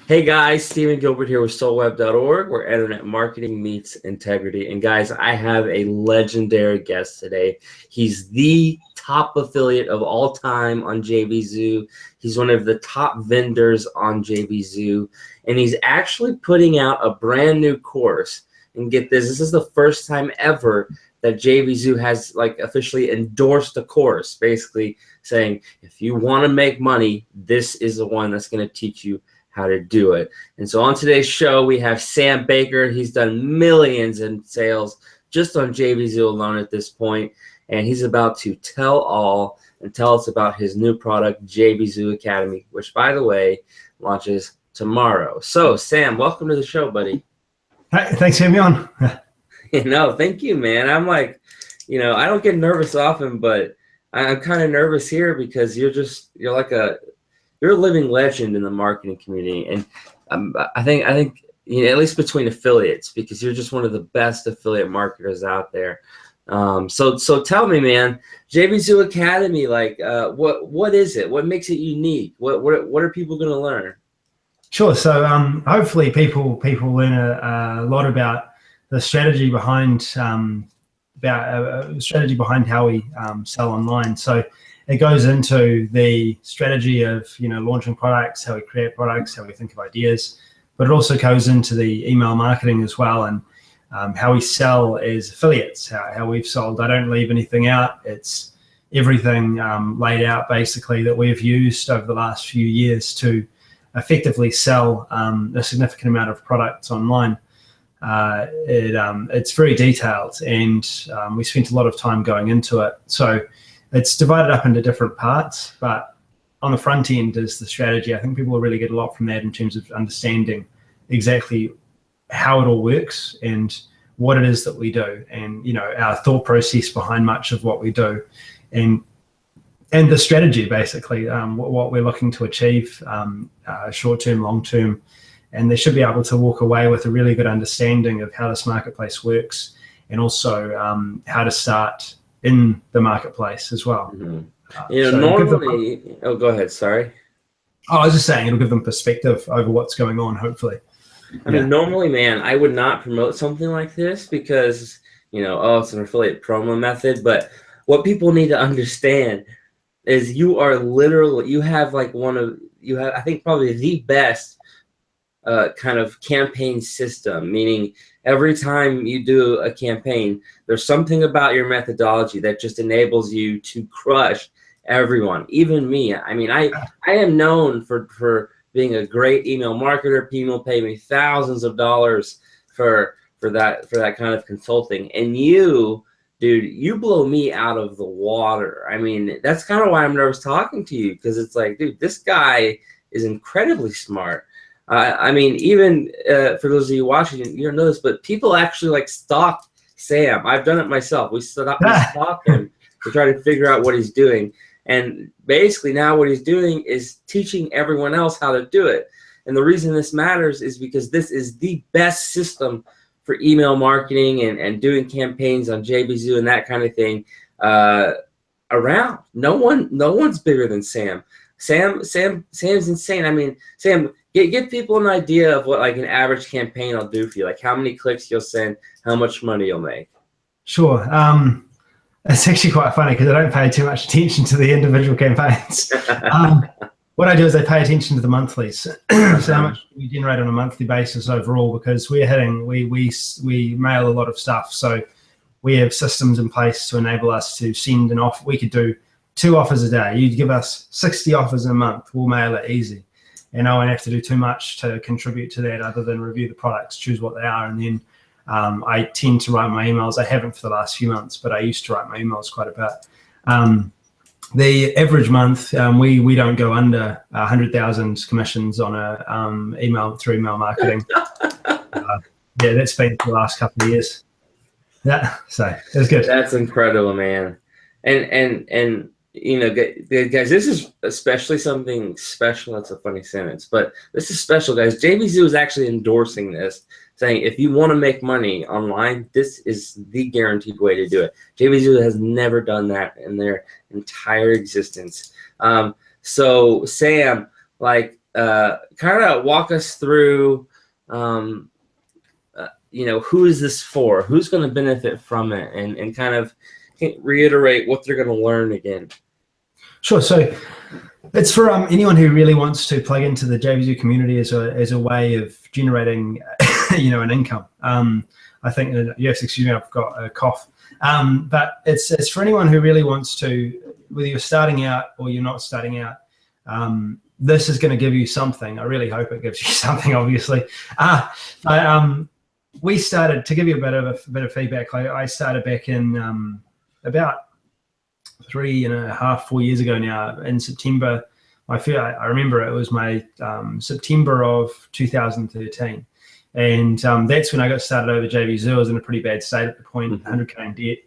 Hey guys, Stephen Gilbert here with SoulWeb.org, where internet marketing meets integrity. And guys, I have a legendary guest today. He's the top affiliate of all time on Jvzoo. He's one of the top vendors on Jvzoo, and he's actually putting out a brand new course. And get this is the first time ever that Jvzoo has officially endorsed a course, basically saying, if you want to make money, this is the one that's going to teach you how to do it. And so on today's show, we have Sam Baker. He's done millions in sales just on Jvzoo alone at this point, and he's about to tell all and tell us about his new product, Jvzoo Academy, which, by the way, launches tomorrow. So, Sam, welcome to the show, buddy. Hi, thanks for having me on. No, thank you, man. I'm I don't get nervous often, but I'm kind of nervous here because you're a living legend in the marketing community, and I think at least between affiliates, because you're just one of the best affiliate marketers out there. So tell me, man, Jvzoo Academy, what is it? What makes it unique? What are people going to learn? Sure. So hopefully people learn a lot about the strategy behind how we sell online. So it goes into the strategy of launching products, how we create products, how we think of ideas, but it also goes into the email marketing as well, and how we sell as affiliates, how we've sold. I don't leave anything out. It's everything laid out basically that we've used over the last few years to effectively sell a significant amount of products online. It's very detailed, and we spent a lot of time going into it. So it's divided up into different parts, but on the front end is the strategy. I think people will really get a lot from that in terms of understanding exactly how it all works and what it is that we do, and our thought process behind much of what we do, and the strategy basically, what we're looking to achieve, short term, long term, and they should be able to walk away with a really good understanding of how this marketplace works, and also how to start in the marketplace as well. Mm-hmm. Normally, oh, go ahead. Sorry. Oh, I was just saying it'll give them perspective over what's going on, hopefully. I mean, normally, man, I would not promote something like this because, it's an affiliate promo method. But what people need to understand is you have I think probably the best kind of campaign system, meaning every time you do a campaign, there's something about your methodology that just enables you to crush everyone, even me. I mean, I am known for being a great email marketer. People pay me thousands of dollars for that kind of consulting, and you, dude, you blow me out of the water. I mean, that's kind of why I'm nervous talking to you, because it's like, dude, this guy is incredibly smart. I mean, even for those of you watching, you don't know this, but people actually stalk Sam. I've done it myself. We stalk him to try to figure out what he's doing. And basically now what he's doing is teaching everyone else how to do it. And the reason this matters is because this is the best system for email marketing and doing campaigns on Jvzoo and that kind of thing around. No one's bigger than Sam. Sam's insane. I mean, Sam, give people an idea of what an average campaign will do for you, how many clicks you'll send, how much money you'll make. Sure. It's actually quite funny because I don't pay too much attention to the individual campaigns. What I do is I pay attention to the monthlies. So how much we generate on a monthly basis overall, because we mail a lot of stuff. So we have systems in place to enable us to send an offer. We could do 2 offers a day. You'd give us 60 offers a month. We'll mail it easy. And I won't have to do too much to contribute to that other than review the products, choose what they are, and then I tend to write my emails. I haven't for the last few months, but I used to write my emails quite a bit. The average month, we don't go under 100,000 commissions on through email marketing. That's been for the last couple of years. Yeah, so it's good. That's incredible, man. And guys, this is especially something special. That's a funny sentence, but this is special, guys. Jvzoo is actually endorsing this, saying if you want to make money online, this is the guaranteed way to do it. Jvzoo has never done that in their entire existence. So, Sam, like kind of walk us through, who is this for? Who's going to benefit from it? And kind of reiterate what they're going to learn again. Sure. So it's for anyone who really wants to plug into the Jvzoo community as a way of generating, an income. I think yes, excuse me, I've got a cough. But it's for anyone who really wants to, whether you're starting out or you're not starting out. This is going to give you something. I really hope it gives you something. Obviously, we started, to give you a bit of feedback. I started back in about 3.5, 4 years ago now, in September. I remember it was my September of 2013. And that's when I got started over Jvzoo. I was in a pretty bad state at the point, 100K in debt,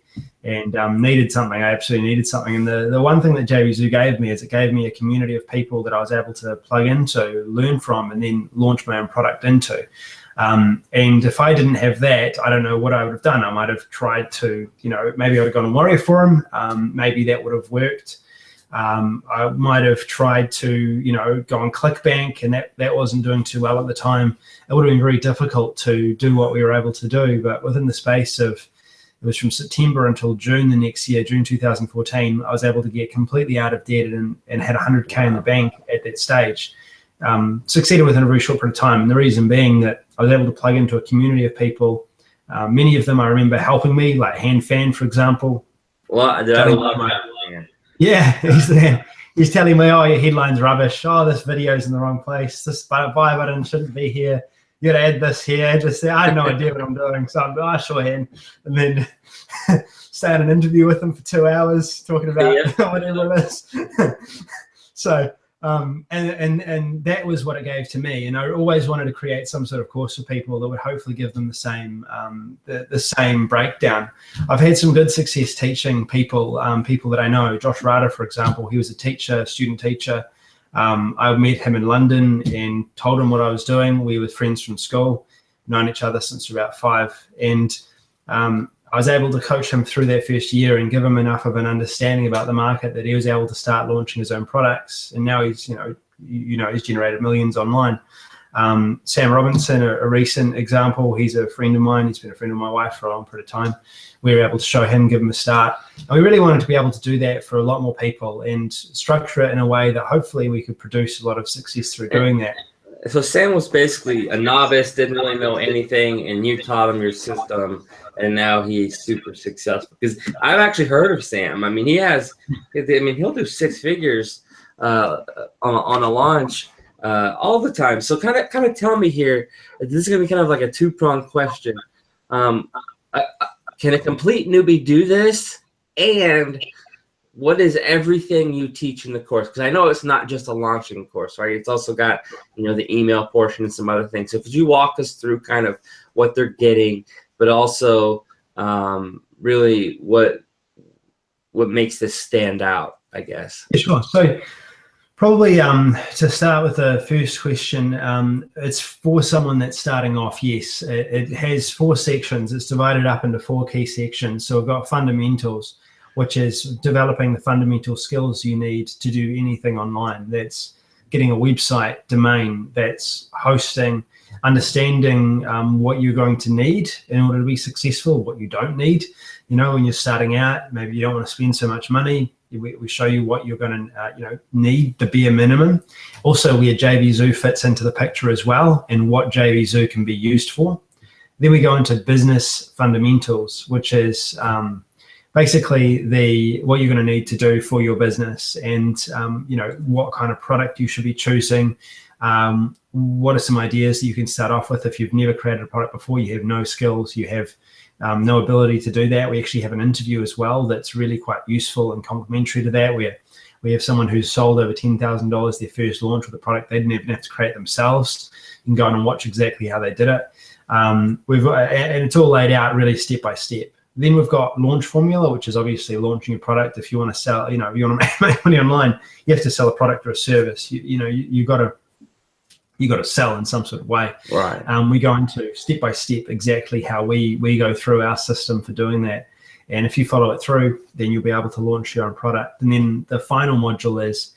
and needed something. I absolutely needed something. And the one thing that Jvzoo gave me is it gave me a community of people that I was able to plug into, learn from, and then launch my own product into. And if I didn't have that, I don't know what I would have done. I might have tried to, maybe I would have gone on Warrior Forum. Maybe that would have worked. I might have tried to, go on ClickBank, and that wasn't doing too well at the time. It would have been very difficult to do what we were able to do. But within the space of, it was from September until June the next year, June 2014, I was able to get completely out of debt and had 100K in the bank at that stage. Succeeded within a very short period of time. And the reason being that I was able to plug into a community of people. Many of them I remember helping me, like Han Fan, for example. Well, I love that. Yeah, he's telling me, oh, your headline's rubbish. Oh, this video's in the wrong place. This buy button shouldn't be here. You got to add this here. Just I had no idea what I'm doing. So I'm sure, Han. And then stay on an interview with him for 2 hours talking about whatever it is. So, and that was what it gave to me. And I always wanted to create some sort of course for people that would hopefully give them the same the same breakdown. I've had some good success teaching people that I know. Josh Rada, for example, he was a teacher, student teacher. I met him in London and told him what I was doing. We were friends from school, known each other since about 5. And I was able to coach him through that first year and give him enough of an understanding about the market that he was able to start launching his own products. And now he's, he's generated millions online. Sam Robinson, a recent example, he's a friend of mine. He's been a friend of my wife for a long period of time. We were able to show him, give him a start. And we really wanted to be able to do that for a lot more people and structure it in a way that hopefully we could produce a lot of success through doing that. So Sam was basically a novice, didn't really know anything, and you taught him your system, and now he's super successful. Because I've actually heard of Sam. I mean, he'll do 6 figures on a launch all the time. So kind of tell me here. This is gonna be kind of like a 2-pronged question. Can a complete newbie do this? And what is everything you teach in the course? Because I know it's not just a launching course, right? It's also got, the email portion and some other things. So could you walk us through kind of what they're getting, but also really what makes this stand out, I guess? Yeah, sure. So probably to start with the first question, it's for someone that's starting off. Yes, it has 4 sections. It's divided up into 4 key sections. So we've got fundamentals, which is developing the fundamental skills you need to do anything online. That's getting a website, domain, that's hosting, understanding what you're going to need in order to be successful, what you don't need. When you're starting out, maybe you don't want to spend so much money. We show you what you're going to need, the bare minimum. Also, where Jvzoo fits into the picture as well, and what Jvzoo can be used for. Then we go into business fundamentals, which is basically what you're going to need to do for your business, and what kind of product you should be choosing. What are some ideas that you can start off with if you've never created a product before? You have no skills, you have no ability to do that. We actually have an interview as well that's really quite useful and complementary to that, where we have someone who's sold over $10,000 their first launch with a product they didn't even have to create themselves. You can go on and watch exactly how they did it. And it's all laid out really step by step. Then we've got launch formula, which is obviously launching a product. If you want to sell, if you want to make money online, you have to sell a product or a service. You got to sell in some sort of way. Right. We go into step by step exactly how we go through our system for doing that. And if you follow it through, then you'll be able to launch your own product. And then the final module is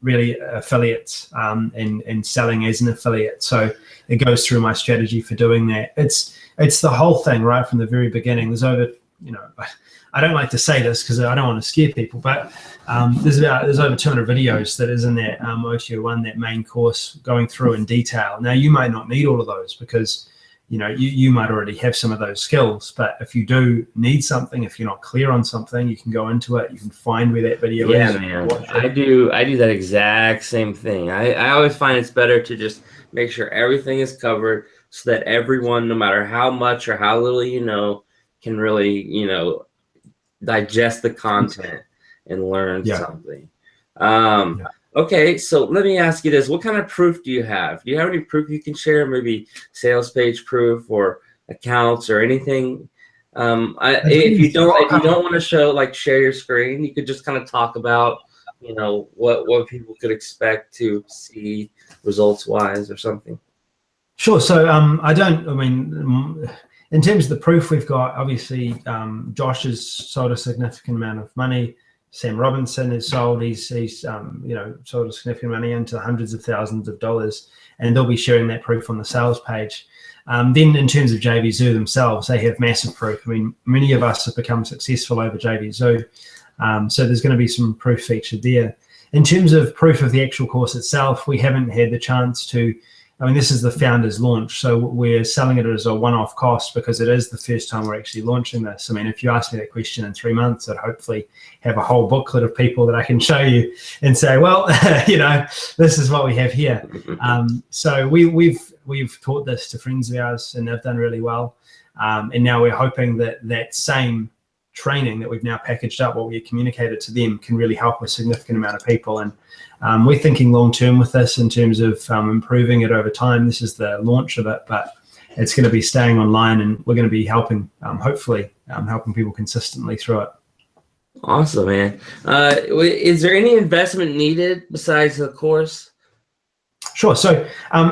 really affiliates and selling as an affiliate. So it goes through my strategy for doing that. It's the whole thing right from the very beginning. There's over, I don't like to say this because I don't want to scare people, but there's over 200 videos that is in that OTO1, that main course, going through in detail. Now you might not need all of those because you might already have some of those skills, but if you do need something, if you're not clear on something, you can go into it. You can find where that video is. Yeah, man. I do that exact same thing. I always find it's better to just make sure everything is covered so that everyone, no matter how much or how little can really, digest the content and learn something. Okay, so let me ask you this. What kind of proof do you have? Do you have any proof you can share? Maybe sales page proof or accounts or anything? If you don't want to share your screen, you could just kind of talk about, what people could expect to see results wise or something. Sure. So in terms of the proof, we've got obviously Josh has sold a significant amount of money. Sam Robinson has sold. He's sold a significant money into hundreds of thousands of dollars, and they'll be sharing that proof on the sales page. Then in terms of Jvzoo themselves, they have massive proof. Many of us have become successful over Jvzoo, so there's going to be some proof featured there. In terms of proof of the actual course itself, we haven't had the chance to. This is the founder's launch, so we're selling it as a one-off cost because it is the first time we're actually launching this. If you ask me that question in 3 months, I'd hopefully have a whole booklet of people that I can show you and say, well, this is what we have here. So we've taught this to friends of ours, and they've done really well. And now we're hoping that same training that we've now packaged up, what we communicated to them, can really help a significant amount of people. And we're thinking long term with this in terms of improving it over time. This is the launch of it, but it's going to be staying online, and we're going to be helping, hopefully, helping people consistently through it. Awesome, man. Is there any investment needed besides the course? Sure. So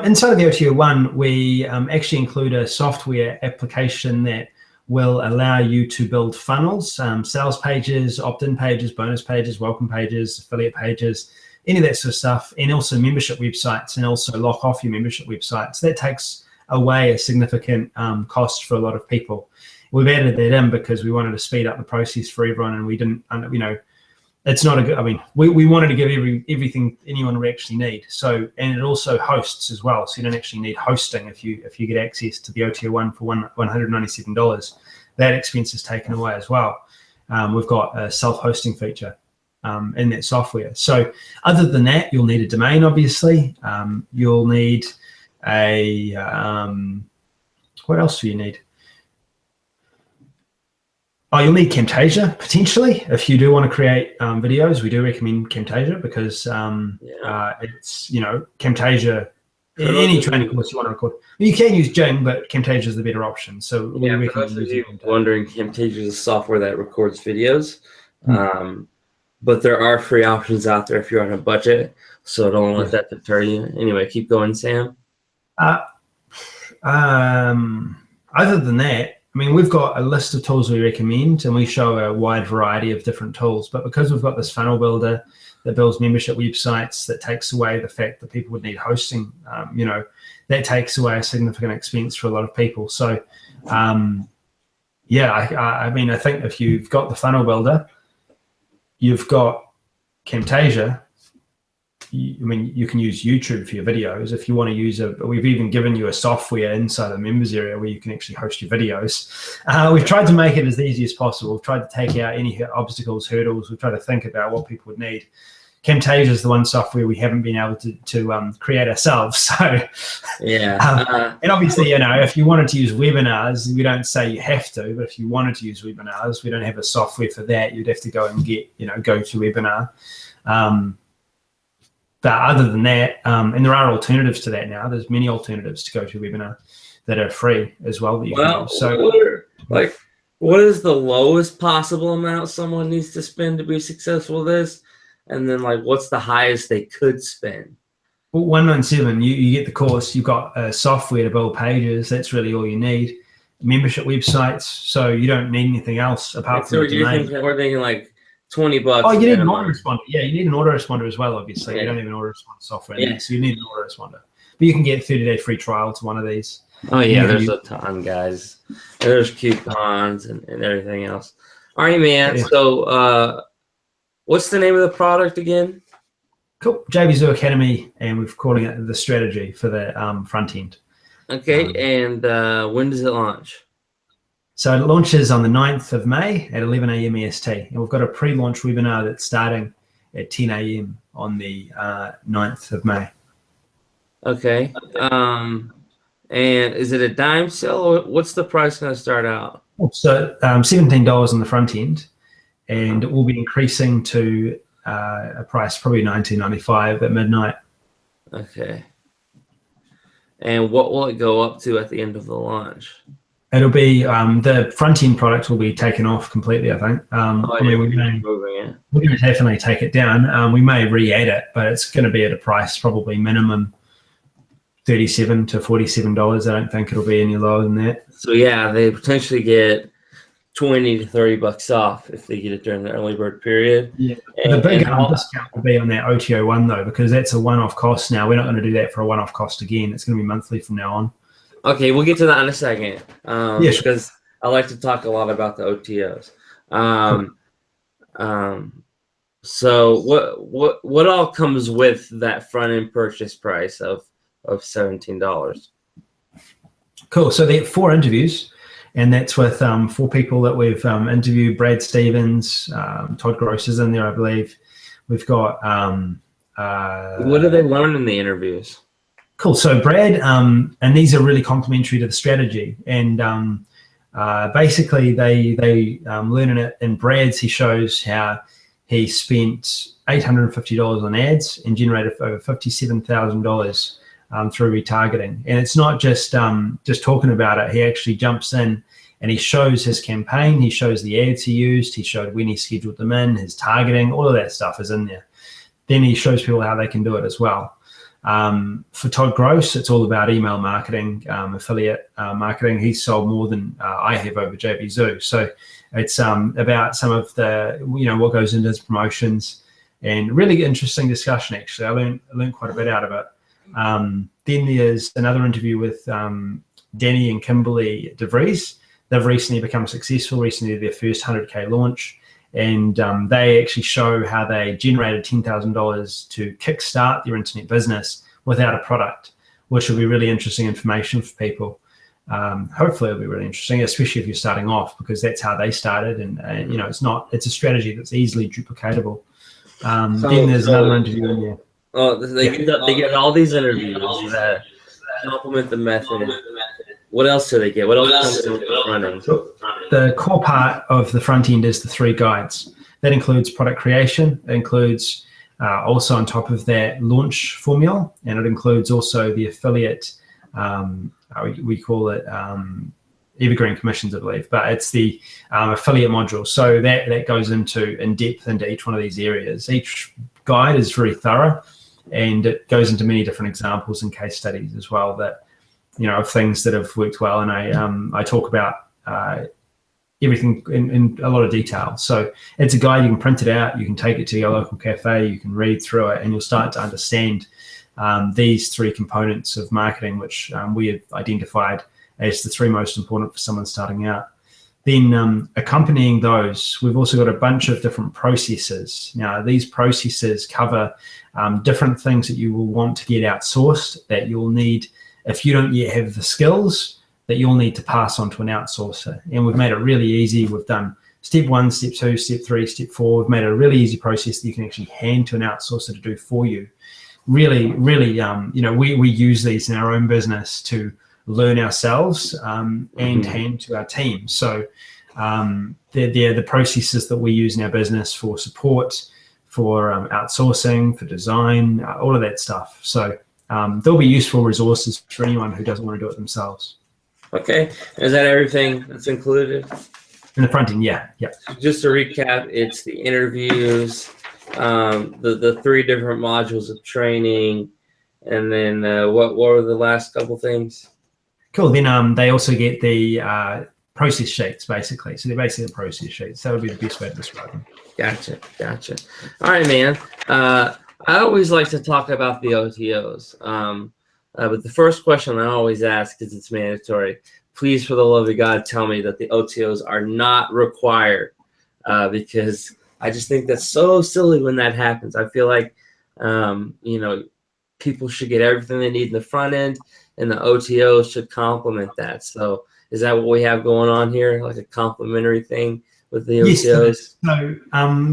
inside of the OTO1, we actually include a software application that will allow you to build funnels, sales pages, opt-in pages, bonus pages, welcome pages, affiliate pages, any of that sort of stuff, and also membership websites, and also lock off your membership websites. That takes away a significant cost for a lot of people. We've added that in because we wanted to speed up the process for everyone, and we didn't, it's not a good, we wanted to give everything anyone would actually need. So, and it also hosts as well. So you don't actually need hosting if you get access to the OTO1 for $197. That expense is taken away as well. We've got a self-hosting feature in that software. So other than that, you'll need a domain, obviously. You'll need a, what else do you need? Oh, you'll need Camtasia, potentially. If you do want to create videos, we do recommend Camtasia because it's, Camtasia, any training course you want to record. You can use Jing, but Camtasia is the better option. So we recommend using Camtasia. Wondering, Camtasia is a software that records videos. But there are free options out there if you're on a budget, so don't let that deter you. Anyway, keep going, Sam. Other than that, we've got a list of tools we recommend, and we show a wide variety of different tools. But because we've got this funnel builder that builds membership websites, that takes away the fact that people would need hosting, that takes away a significant expense for a lot of people. So, I think if you've got the funnel builder, you've got Camtasia. You can use YouTube for your videos. If you want to use we've even given you a software inside the members area where you can actually host your videos. We've tried to make it as easy as possible. We've tried to take out any obstacles, hurdles. We've tried to think about what people would need. Camtasia is the one software we haven't been able to create ourselves. So, and obviously, if you wanted to use webinars, we don't say you have to, but if you wanted to use webinars, we don't have a software for that. You'd have to go and get, GoToWebinar. But other than that, and there are alternatives to that now. There's many alternatives to GoToWebinar that are free as well that you can use. So, what is the lowest possible amount someone needs to spend to be successful with this? And then, what's the highest they could spend? Well, 197, you get the course. You've got software to build pages. That's really all you need. Membership websites, so you don't need anything else apart from the domain. We're thinking $20 Oh, you need an minimum. autoresponder. Yeah, you need an autoresponder as well, obviously. Yeah. You don't have an autoresponder software, Yeah. so you need an autoresponder. But you can get 30-day free trial to one of these. Oh yeah, there's a ton, guys. And there's coupons and everything else. All right, man. Yeah. So what's the name of the product again? Cool. Jvzoo Academy, and we're calling it the strategy for the front end. Okay, and when does it launch? So it launches on the 9th of May at 11 a.m. EST. And we've got a pre-launch webinar that's starting at 10 a.m. on the 9th of May. Okay. And is it a dime sale, or what's the price going to start out? So $17 on the front end, and it will be increasing to a price probably $19.95 at midnight. Okay. And what will it go up to at the end of the launch? It'll be the front end product will be taken off completely, I think. We're going to definitely take it down. We may re-add it, but it's going to be at a price probably minimum $37 to $47. I don't think it'll be any lower than that. So yeah, they potentially get $20 to $30 off if they get it during the early bird period. Yeah, the big discount will be on that OTO one though, because that's a one-off cost now. We're not going to do that for a one-off cost again. It's going to be monthly from now on. Okay, we'll get to that in a second. Yeah, sure. Because I like to talk a lot about the OTOs. So what all comes with that front end purchase price of $17? Cool. So there are 4 interviews, and that's with 4 people that we've interviewed. Brad Stevens, Todd Gross is in there, I believe. We've got what do they learn in the interviews? Cool. So Brad, and these are really complementary to the strategy, and basically they learn in it. In Brad's, he shows how he spent $850 on ads and generated over $57,000 through retargeting. And it's not just talking about it. He actually jumps in and he shows his campaign. He shows the ads he used. He showed when he scheduled them in, his targeting, all of that stuff is in there. Then he shows people how they can do it as well. For Todd Gross, it's all about email marketing, affiliate marketing. He's sold more than I have over Jvzoo. So it's about some of the, what goes into his promotions, and really interesting discussion, actually. I learned quite a bit out of it. Then there's another interview with Danny and Kimberly Jvzoo. They've recently become successful, recently their first 100K launch. And they actually show how they generated $10,000 to kickstart their internet business without a product, which will be really interesting information for people. Hopefully it'll be really interesting, especially if you're starting off, because that's how they started. And it's a strategy that's easily duplicatable. Then there's another interview in there. Oh, they get all these interviews that complement the method. What else do they get? What else comes in with the front end? The core part of the front end is the 3 guides. That includes product creation. It includes also on top of that launch formula, and it includes also the affiliate. We call it evergreen commissions, I believe, but it's the affiliate module. So that goes in depth into each one of these areas. Each guide is very thorough, and it goes into many different examples and case studies as well that of things that have worked well. And I talk about everything in a lot of detail. So it's a guide. You can print it out, you can take it to your local cafe, you can read through it, and you'll start to understand these 3 components of marketing, which we have identified as the 3 most important for someone starting out. Then accompanying those, we've also got a bunch of different processes. Now, these processes cover different things that you will want to get outsourced, that you'll need if you don't yet have the skills, that you'll need to pass on to an outsourcer. And we've made it really easy. We've done step 1, step 2, step 3, step 4. We've made it a really easy process that you can actually hand to an outsourcer to do for you. Really, we use these in our own business to learn ourselves and hand to our team. So they're the processes that we use in our business for support, for outsourcing, for design, all of that stuff. So there'll be useful resources for anyone who doesn't want to do it themselves. Okay. Is that everything that's included? In the front end, yeah. Just to recap, it's the interviews, the 3 different modules of training, and then what were the last couple things? Cool. Then they also get the process sheets, basically. So they're basically the process sheets. That would be the best way to describe them. Gotcha. All right, man. I always like to talk about the OTOs. But the first question I always ask, because it's mandatory, please, for the love of God, tell me that the OTOs are not required, because I just think that's so silly when that happens. I feel like, people should get everything they need in the front end, and the OTOs should complement that. So is that what we have going on here, like a complementary thing with the OTOs? Yes. So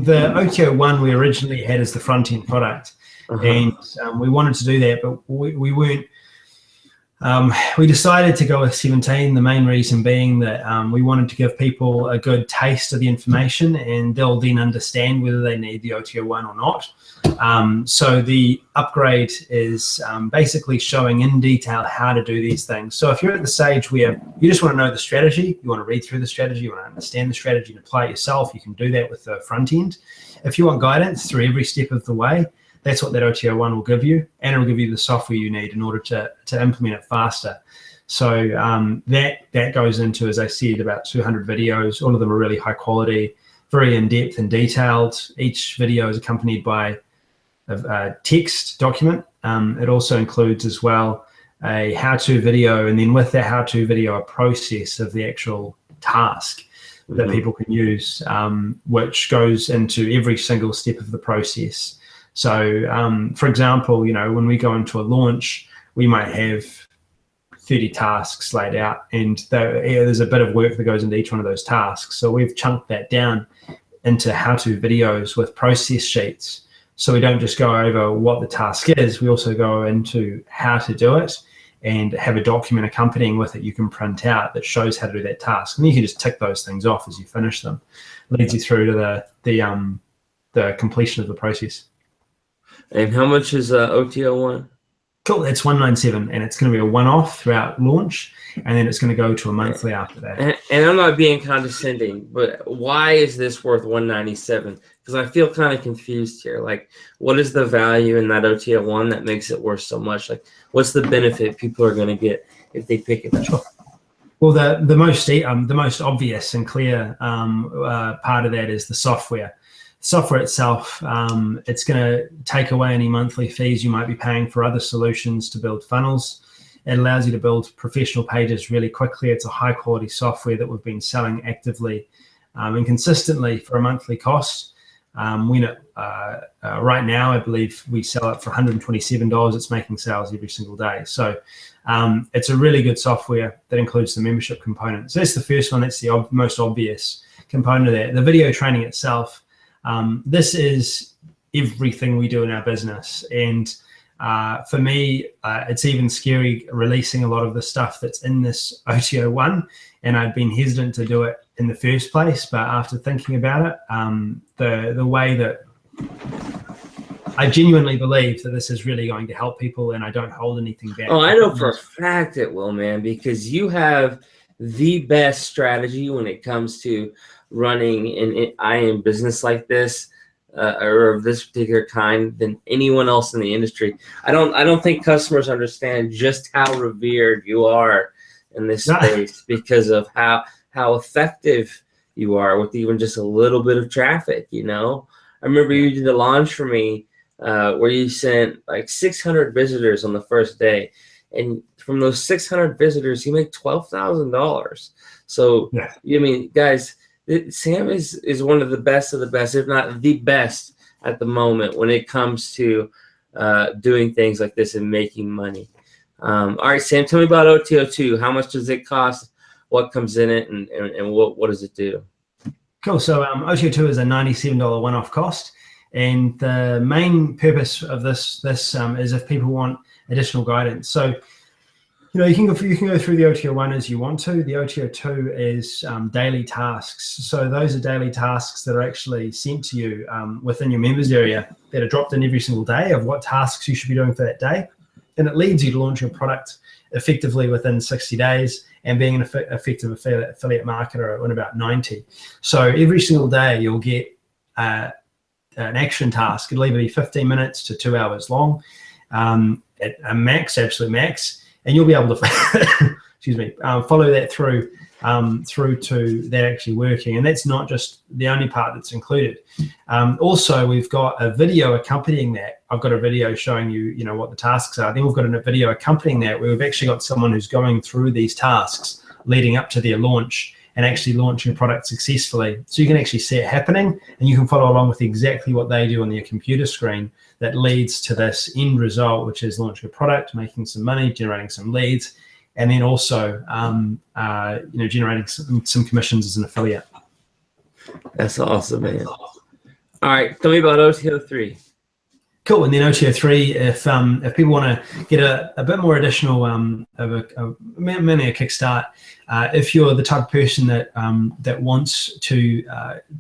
the OTO 1 we originally had as the front end product, and we wanted to do that, but we weren't. We decided to go with 17. The main reason being that we wanted to give people a good taste of the information, and they'll then understand whether they need the OTO 1 or not. So the upgrade is basically showing in detail how to do these things. So if you're at the stage where you just want to know the strategy, you want to read through the strategy, you want to understand the strategy and apply it yourself, you can do that with the front end. If you want guidance through every step of the way, that's what that OTO 1 will give you, and it'll give you the software you need in order to implement it faster. So that goes into, as I said, about 200 videos. All of them are really high quality, very in-depth and detailed. Each video is accompanied by a text document. It also includes as well a how-to video, and then with that how-to video, a process of the actual task that people can use, which goes into every single step of the process. So, for example, when we go into a launch, we might have 30 tasks laid out, and there's a bit of work that goes into each one of those tasks. So we've chunked that down into how-to videos with process sheets. So we don't just go over what the task is, we also go into how to do it and have a document accompanying with it you can print out that shows how to do that task. And you can just tick those things off as you finish them. It leads you through to the completion of the process. And how much is OTO 1? Cool, that's $197, and it's going to be a one-off throughout launch, and then it's going to go to a monthly after that. And I'm not being condescending, but why is this worth $197? Because I feel kind of confused here. Like, what is the value in that OTO 1 that makes it worth so much? Like, what's the benefit people are going to get if they pick it up? Sure. Well, the most obvious and clear part of that is the software. Software itself, it's going to take away any monthly fees you might be paying for other solutions to build funnels. It allows you to build professional pages really quickly. It's a high quality software that we've been selling actively and consistently for a monthly cost. Right now, I believe we sell it for $127. It's making sales every single day. So it's a really good software that includes the membership component. So that's the first one. That's the most obvious component of that. The video training itself, this is everything we do in our business. And for me, it's even scary releasing a lot of the stuff that's in this OTO 1. And I'd been hesitant to do it in the first place. But after thinking about it, the way that I genuinely believe that this is really going to help people, and I don't hold anything back. Oh, I know for a fact it will, man, because you have the best strategy when it comes to running an IM business like this, or of this particular kind, than anyone else in the industry. I don't think customers understand just how revered you are in this space because of how effective you are with even just a little bit of traffic. I remember you did a launch for me where you sent like 600 visitors on the first day, and from those 600 visitors, you make $12,000. So guys, Sam is one of the best, if not the best at the moment when it comes to doing things like this and making money. All right, Sam, tell me about OTO 2. How much does it cost? What comes in it, and what does it do? Cool. So OTO 2 is a $97 one-off cost, and the main purpose of this is if people want additional guidance. So you can go through the OTO 1 as you want to. The OTO 2 is daily tasks. So those are daily tasks that are actually sent to you within your members area that are dropped in every single day of what tasks you should be doing for that day. And it leads you to launch your product effectively within 60 days and being an effective affiliate marketer in about 90. So every single day you'll get an action task. It'll either be 15 minutes to 2 hours long at a max, absolute max. And you'll be able to, follow that through to that actually working. And that's not just the only part that's included. Also, we've got a video accompanying that. I've got a video showing you, what the tasks are. Then we've got a video accompanying that where we've actually got someone who's going through these tasks leading up to their launch and actually launching a product successfully. So you can actually see it happening, and you can follow along with exactly what they do on their computer screen that leads to this end result, which is launching a product, making some money, generating some leads, and then also generating some commissions as an affiliate. That's awesome, man. All right, tell me about OTO 3. Cool. And then OTO 3, if people want to get a bit more additional mainly a kickstart, if you're the type of person that wants to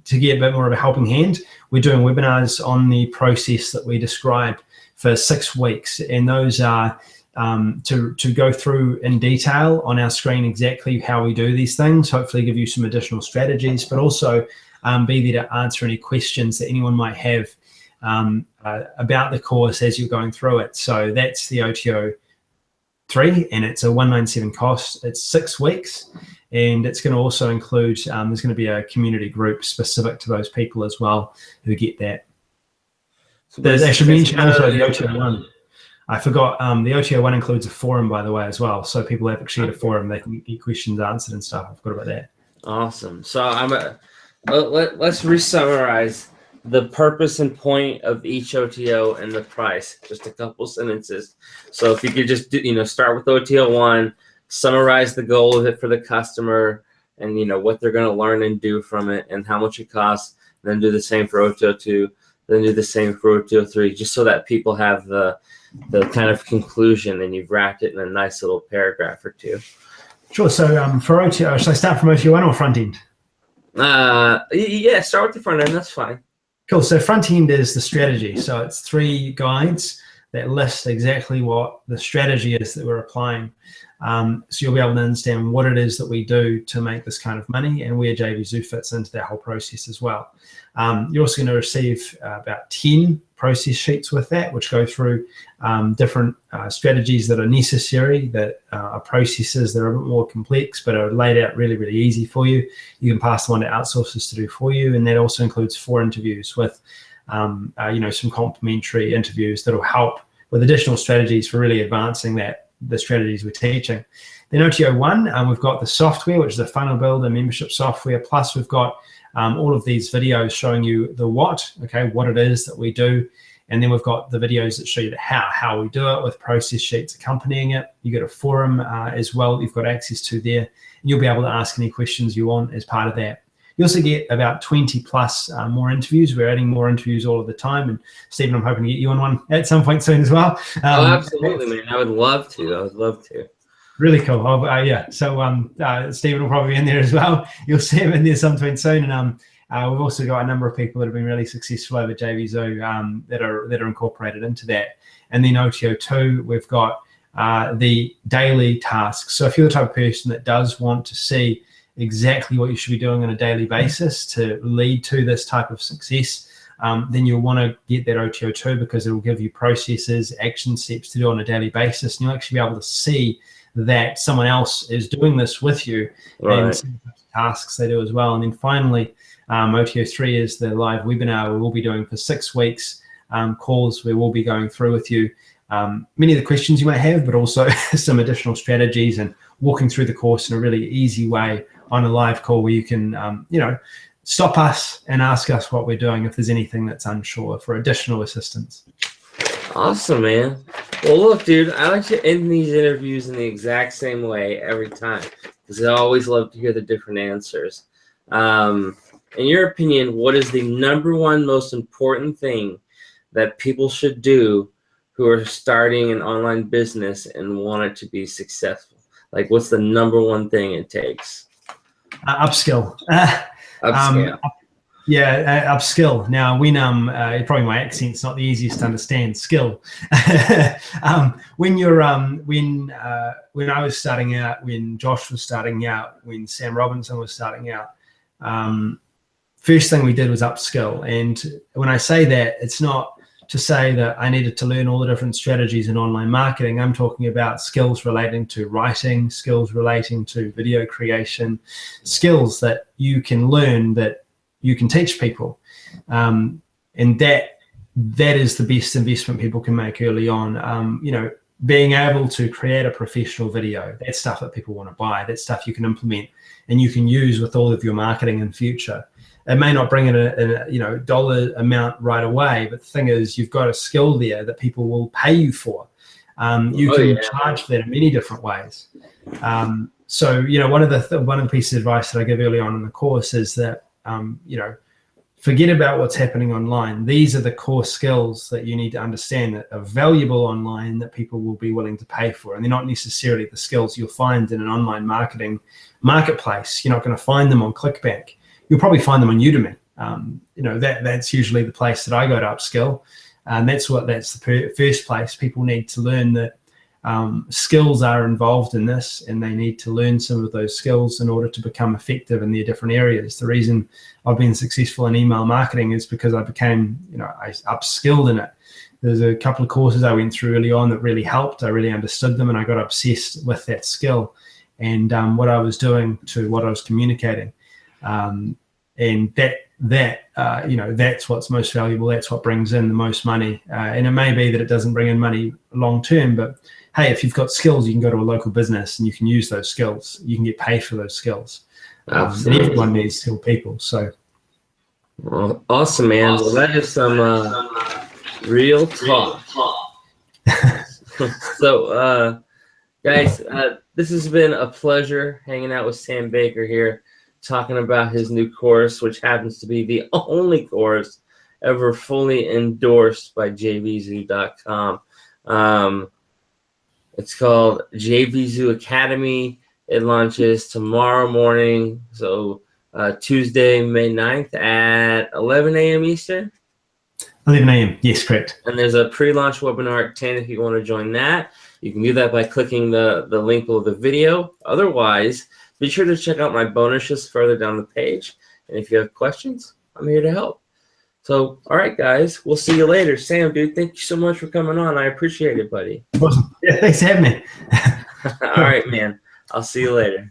get a bit more of a helping hand, we're doing webinars on the process that we described for 6 weeks, and those are to go through in detail on our screen exactly how we do these things, hopefully give you some additional strategies, but also be there to answer any questions that anyone might have about the course as you're going through it. So that's the OTO 3, and it's a $197 cost. It's 6 weeks, and it's going to also include there's going to be a community group specific to those people as well who get that. So I should mention also the OTO 1. I forgot the OTO 1 includes a forum, by the way, as well. So people have actually a forum, they can get questions answered and stuff. I forgot about that. Awesome. So let's re-summarize the purpose and point of each OTO and the price. Just a couple sentences. So if you could just start with OTO 1, summarize the goal of it for the customer, and what they're going to learn and do from it, and how much it costs. Then do the same for OTO 2. Then do the same for OTO 3, just so that people have the kind of conclusion, and you've wrapped it in a nice little paragraph or two. Sure. So for OTO, should I start from OTO 1 or front end? Yeah, start with the front end. That's fine. Cool. So front end is the strategy. So it's 3 guides that list exactly what the strategy is that we're applying. So you'll be able to understand what it is that we do to make this kind of money, and where Jvzoo fits into that whole process as well. You're also going to receive about 10 process sheets with that, which go through different strategies that are necessary, that are processes that are a bit more complex, but are laid out really, really easy for you. You can pass them on to outsourcers to do for you, and that also includes 4 interviews with some complimentary interviews that will help with additional strategies for really advancing the strategies we're teaching. Then OTO 1, we've got the software, which is a funnel builder, membership software, plus we've got all of these videos showing you the what it is that we do. And then we've got the videos that show you the how we do it, with process sheets accompanying it. You get a forum as well you've got access to there, and you'll be able to ask any questions you want as part of that. You also get about 20 plus more interviews. We're adding more interviews all of the time. And Stephen, I'm hoping to get you on one at some point soon as well. Oh, absolutely, man. I would love to. Really cool. Yeah. So Stephen will probably be in there as well. You'll see him in there sometime soon. And we've also got a number of people that have been really successful over Jvzoo that are incorporated into that. And then OTO 2, we've got the daily tasks. So if you're the type of person that does want to see exactly what you should be doing on a daily basis to lead to this type of success, then you'll want to get that OTO 2, because it will give you processes, action steps to do on a daily basis, and you'll actually be able to see that someone else is doing this with you, right, and some tasks they do as well. And then finally, OTO 3 is the live webinar we will be doing for 6 weeks, calls where we'll be going through with you many of the questions you might have, but also some additional strategies, and walking through the course in a really easy way on a live call where you can stop us and ask us what we're doing if there's anything that's unsure for additional assistance. Awesome, man. Well, look, dude, I like to end these interviews in the exact same way every time, because I always love to hear the different answers. In your opinion, what is the #1 most important thing that people should do who are starting an online business and want it to be successful? Like, what's the #1 thing it takes? Upskill. Upskill. Upskill. Now, when probably my accent's not the easiest to understand. Skill. When I was starting out, when Josh was starting out, when Sam Robinson was starting out, first thing we did was upskill. And when I say that, it's not to say that I needed to learn all the different strategies in online marketing. I'm talking about skills relating to writing, skills relating to video creation, skills that you can learn, that you can teach people. And that is the best investment people can make early on. You know, being able to create a professional video, that's stuff that people want to buy. That's stuff you can implement and you can use with all of your marketing in future. It may not bring in a dollar amount right away, but the thing is, you've got a skill there that people will pay you for. You can charge for that in many different ways. So, you know, one of the pieces of advice that I give early on in the course is that, you know, forget about what's happening online. These are the core skills that you need to understand that are valuable online, that people will be willing to pay for. And they're not necessarily the skills you'll find in an online marketing marketplace. You're not going to find them on ClickBank. You'll probably find them on Udemy. You know, that's usually the place that I go to upskill. And that's the first place. People need to learn that skills are involved in this, and they need to learn some of those skills in order to become effective in their different areas. The reason I've been successful in email marketing is because I became, you know, I upskilled in it. There's a couple of courses I went through early on that really helped. I really understood them, and I got obsessed with that skill and what I was doing to what I was communicating. And you know, that's what's most valuable. That's what brings in the most money. And it may be that it doesn't bring in money long term, but hey, if you've got skills, you can go to a local business and you can use those skills. You can get paid for those skills. And everyone needs skilled people. So, well, awesome, man. Well, that is some real talk. So, guys, this has been a pleasure hanging out with Sam Baker here, talking about his new course, which happens to be the only course ever fully endorsed by Jvzoo.com. It's called Jvzoo Academy. It launches tomorrow morning, so Tuesday, May 9th at 11 a.m. Eastern. 11 a.m. Yes, correct. And there's a pre-launch webinar at 10 if you want to join that. You can do that by clicking the link below the video. Otherwise, be sure to check out my bonuses further down the page. And if you have questions, I'm here to help. So, all right, guys, we'll see you later. Sam, dude, thank you so much for coming on. I appreciate it, buddy. Awesome. Yeah, thanks for having me. All right, man. I'll see you later.